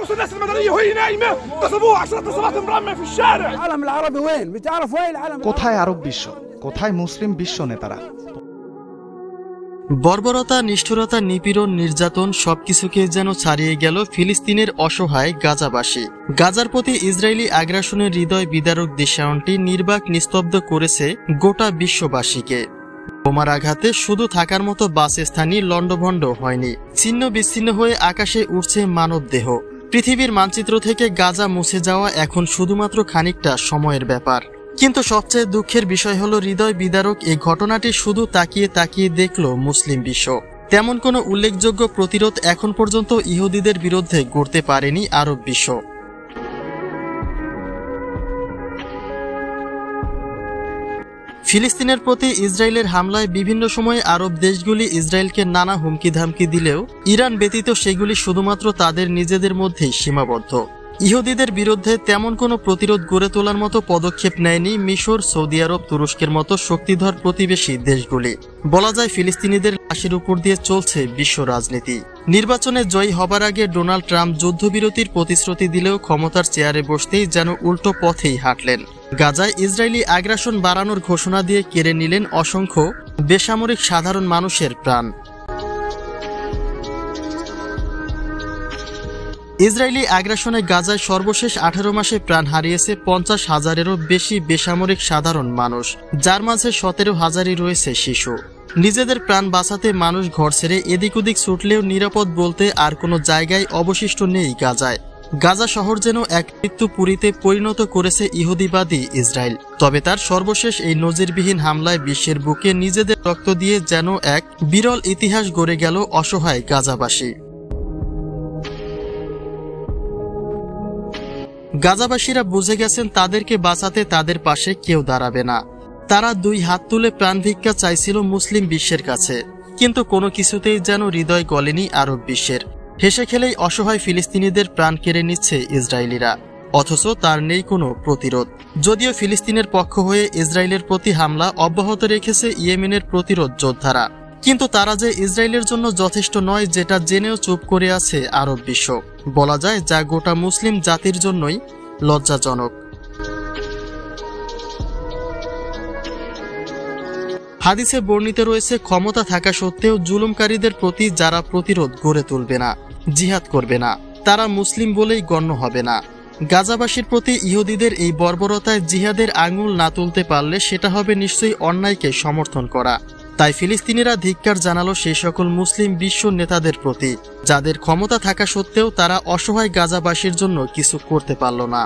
الناس المدنية وهي نايمة اغتصبوها 10 اغتصابات مرمى في الشارع. العالم العربي وين؟ بتعرف وين العالم؟ কোথায় আরব বিশ্ব, কোথায় মুসলিম বিশ্ব নেতারা? বর্বরতা, নিষ্ঠুরতা, নিপীড়ন, নির্যাতন সবকিছুকে যেন ছাড়িয়ে গেল ফিলিস্তিনের অসহায় গাজাবাসী। গাজার প্রতি ইসরায়েলি আগ্রাসনের হৃদয় বিদারক দৃশ্যায়নটি নির্বাক নিস্তব্ধ করেছে গোটা বিশ্ববাসীকে। বোমার আঘাতে শুধু থাকার মতো বাসস্থানই লণ্ডভণ্ড হয়নি, ছিন্ন বিচ্ছিন্ন হয়ে আকাশে উঠছে মানব দেহ। পৃথিবীর মানচিত্র থেকে গাজা মুছে যাওয়া এখন শুধুমাত্র খানিকটা সময়ের ব্যাপার। কিন্তু সবচেয়ে দুঃখের বিষয় হলো হৃদয় বিদারক এই ঘটনাটি শুধু তাকিয়ে তাকিয়ে দেখল মুসলিম বিশ্ব। তেমন কোনো উল্লেখযোগ্য প্রতিরোধ এখন পর্যন্ত ইহুদিদের বিরুদ্ধে গড়তে পারেনি আরব বিশ্ব। ফিলিস্তিনের প্রতি ইসরায়েলের হামলায় বিভিন্ন সময়ে আরব দেশগুলি ইসরায়েলকে নানা হুমকি ধামকি দিলেও ইরান ব্যতীত সেগুলি শুধুমাত্র তাদের নিজেদের মধ্যেই সীমাবদ্ধ। ইহুদিদের বিরুদ্ধে তেমন কোনো প্রতিরোধ গড়ে তোলার মতো পদক্ষেপ নেয়নি মিশর, সৌদি আরব, তুরস্কের মতো শক্তিধর প্রতিবেশী দেশগুলি। বলা যায় ফিলিস্তিনিদের লাশের উপর দিয়ে চলছে বিশ্ব রাজনীতি। নির্বাচনে জয়ী হবার আগে ডোনাল্ড ট্রাম্প যুদ্ধবিরতির প্রতিশ্রুতি দিলেও ক্ষমতার চেয়ারে বসতেই যেন উল্টো পথেই হাঁটলেন। গাজায় ইসরায়েলি আগ্রাসন বাড়ানোর ঘোষণা দিয়ে কেড়ে নিলেন অসংখ্য বেসামরিক সাধারণ মানুষের প্রাণ। ইসরায়েলি আগ্রাসনে গাজায় সর্বশেষ 18 মাসে প্রাণ হারিয়েছে 50,000-এরও বেশি বেসামরিক সাধারণ মানুষ, যার মাঝে 17,000-ই রয়েছে শিশু। নিজেদের প্রাণ বাঁচাতে মানুষ ঘর ছেড়ে এদিক ওদিক ছুটলেও নিরাপদ বলতে আর কোনো জায়গায় অবশিষ্ট নেই গাজায়। গাজা শহর যেন এক মৃত্যুপুরীতে পরিণত করেছে ইহুদিবাদী ইসরায়েল। তবে তার সর্বশেষ এই নজিরবিহীন হামলায় বিশ্বের বুকে নিজেদের রক্ত দিয়ে যেন এক বিরল ইতিহাস গড়ে গেল অসহায় গাজাবাসী। গাজাবাসীরা বুঝে গেছেন তাদেরকে বাঁচাতে তাদের পাশে কেউ দাঁড়াবে না। তারা 2 হাত তুলে প্রাণ ভিক্ষা চাইছিল মুসলিম বিশ্বের কাছে, কিন্তু কোনো কিছুতেই যেন হৃদয় গলেনি আরব বিশ্বের। হেসে খেলেই অসহায় ফিলিস্তিনিদের প্রাণ কেড়ে নিচ্ছে ইসরায়েলিরা, অথচ তার নেই কোনো প্রতিরোধ। যদিও ফিলিস্তিনের পক্ষ হয়ে ইসরায়েলের প্রতি হামলা অব্যাহত রেখেছে ইয়েমেনের প্রতিরোধ যোদ্ধারা, কিন্তু তারা যে ইসরায়েলের জন্য যথেষ্ট নয় যেটা জেনেও চুপ করে আছে আরব বিশ্ব। বলা যায় যা গোটা মুসলিম জাতির জন্যই লজ্জাজনক। হাদিসে বর্ণিত রয়েছে, ক্ষমতা থাকা সত্ত্বেও জুলুমকারীদের প্রতি যারা প্রতিরোধ গড়ে তুলবে না, জিহাদ করবে না, তারা মুসলিম বলেই গণ্য হবে না। গাজাবাসীর প্রতি ইহুদিদের এই বর্বরতায় জিহাদের আঙুল না তুলতে পারলে সেটা হবে নিশ্চয়ই অন্যায়কে সমর্থন করা। তাই ফিলিস্তিনিরা ধিক্কার জানালো সেই সকল মুসলিম বিশ্ব নেতাদের প্রতি যাদের ক্ষমতা থাকা সত্ত্বেও তারা অসহায় গাজাবাসীর জন্য কিছু করতে পারল না।